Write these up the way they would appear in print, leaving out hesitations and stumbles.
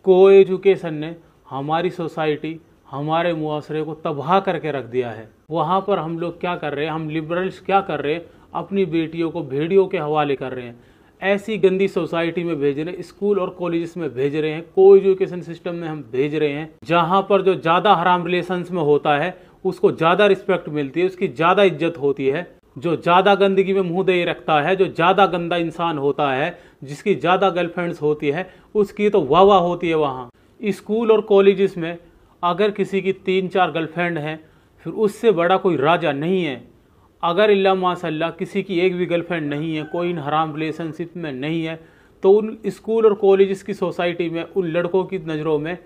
को एजुकेशन ने हमारी सोसाइटी, हमारे मुआशरे को तबाह करके रख दिया है। वहाँ पर हम लोग क्या कर रहे हैं, हम लिबरल्स क्या कर रहे हैं, अपनी बेटियों को भेड़ियों के हवाले कर रहे हैं, ऐसी गंदी सोसाइटी में भेज रहे हैं, स्कूल और कॉलेजेस में भेज रहे हैं, को एजुकेशन सिस्टम में हम भेज रहे हैं, जहाँ पर जो ज़्यादा हराम रिलेशंस में होता है उसको ज़्यादा रिस्पेक्ट मिलती है, उसकी ज़्यादा इज्जत होती है। जो ज़्यादा गंदगी में मुंह दे रखता है, जो ज़्यादा गंदा इंसान होता है, जिसकी ज़्यादा गर्लफ्रेंड्स होती है, उसकी तो वाह वाह होती है। वहाँ स्कूल और कॉलेजेस में अगर किसी की 3-4 गर्लफ्रेंड हैं, फिर उससे बड़ा कोई राजा नहीं है। अगर इल्ला माशाल्लाह किसी की एक भी गर्लफ्रेंड नहीं है, कोई इन हराम रिलेशनशिप में नहीं है, तो उन स्कूल और कॉलेजेस की सोसाइटी में उन लड़कों की नज़रों में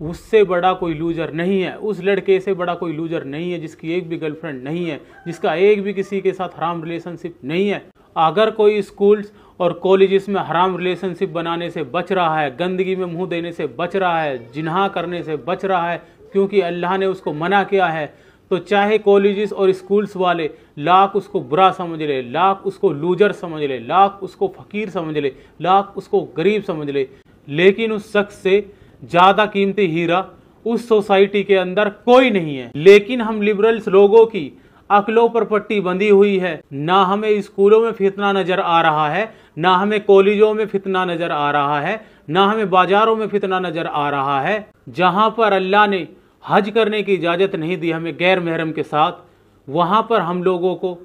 उससे बड़ा कोई लूजर नहीं है, उस लड़के से बड़ा कोई लूजर नहीं है जिसकी एक भी गर्लफ्रेंड नहीं है, जिसका एक भी किसी के साथ हराम रिलेशनशिप नहीं है। अगर कोई स्कूल्स और कॉलेजेस में हराम रिलेशनशिप बनाने से बच रहा है, गंदगी में मुंह देने से बच रहा है, जिन्हा करने से बच रहा है क्योंकि अल्लाह ने उसको मना किया है, तो चाहे कॉलेजेस और स्कूल्स वाले लाख उसको बुरा समझ ले, लाख उसको लूजर समझ ले, लाख उसको फ़कीर समझ ले, लाख उसको गरीब समझ ले, लेकिन उस शख्स से ज़्यादा कीमती हीरा उस सोसाइटी के अंदर कोई नहीं है। लेकिन हम लिबरल्स लोगों की अकलों पर पट्टी बंधी हुई है। ना हमें स्कूलों में फितना नज़र आ रहा है, ना हमें कॉलेजों में फितना नज़र आ रहा है, ना हमें बाज़ारों में फितना नज़र आ रहा है। जहाँ पर अल्लाह ने हज करने की इजाज़त नहीं दी हमें गैर महरम के साथ, वहाँ पर हम लोगों को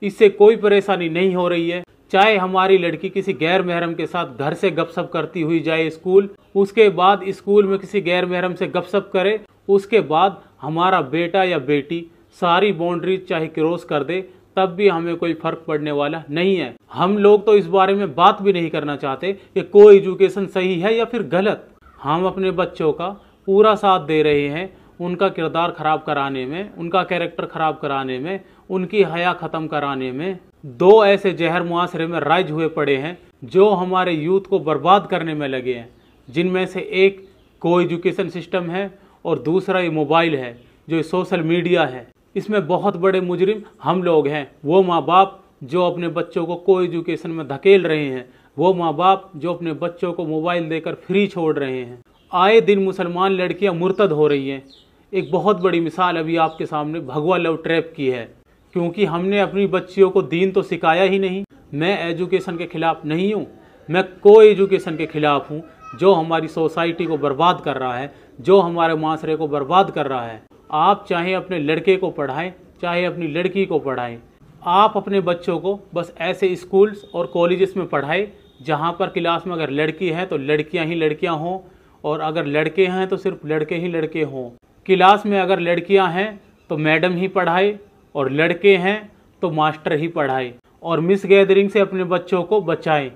इससे कोई परेशानी नहीं हो रही है। चाहे हमारी लड़की किसी गैर महरम के साथ घर से गपशप करती हुई जाए स्कूल, उसके बाद स्कूल में किसी गैर महरम से गपशप करे, उसके बाद हमारा बेटा या बेटी सारी बाउंड्री चाहे क्रॉस कर दे, तब भी हमें कोई फ़र्क पड़ने वाला नहीं है। हम लोग तो इस बारे में बात भी नहीं करना चाहते कि को एजुकेशन सही है या फिर गलत। हम अपने बच्चों का पूरा साथ दे रहे हैं उनका किरदार ख़राब कराने में, उनका कैरेक्टर ख़राब कराने में, उनकी हया ख़त्म कराने में। दो ऐसे जहर मुआशरे में राइज हुए पड़े हैं जो हमारे यूथ को बर्बाद करने में लगे हैं, जिनमें से एक को एजुकेशन सिस्टम है और दूसरा ये मोबाइल है, जो सोशल मीडिया है। इसमें बहुत बड़े मुजरिम हम लोग हैं, वो माँ बाप जो अपने बच्चों को एजुकेशन में धकेल रहे हैं, वो माँ बाप जो अपने बच्चों को मोबाइल देकर फ्री छोड़ रहे हैं। आए दिन मुसलमान लड़कियां मुर्तद हो रही हैं। एक बहुत बड़ी मिसाल अभी आपके सामने भगवा लव ट्रैप की है, क्योंकि हमने अपनी बच्चियों को दीन तो सिखाया ही नहीं। मैं एजुकेशन के खिलाफ नहीं हूँ, मैं को एजुकेशन के खिलाफ हूँ, जो हमारी सोसाइटी को बर्बाद कर रहा है, जो हमारे माशरे को बर्बाद कर रहा है। आप चाहे अपने लड़के को पढ़ाएं, चाहे अपनी लड़की को पढ़ाएं, आप अपने बच्चों को बस ऐसे स्कूल्स और कॉलेजेस में पढ़ाएं जहाँ पर क्लास में अगर लड़की है तो लड़कियाँ ही लड़कियाँ हों, और अगर लड़के हैं तो सिर्फ लड़के ही लड़के हों। क्लास में अगर लड़कियां हैं तो मैडम ही पढ़ाए, और लड़के हैं तो मास्टर ही पढ़ाए, और मिस गैदरिंग से अपने बच्चों को बचाएं।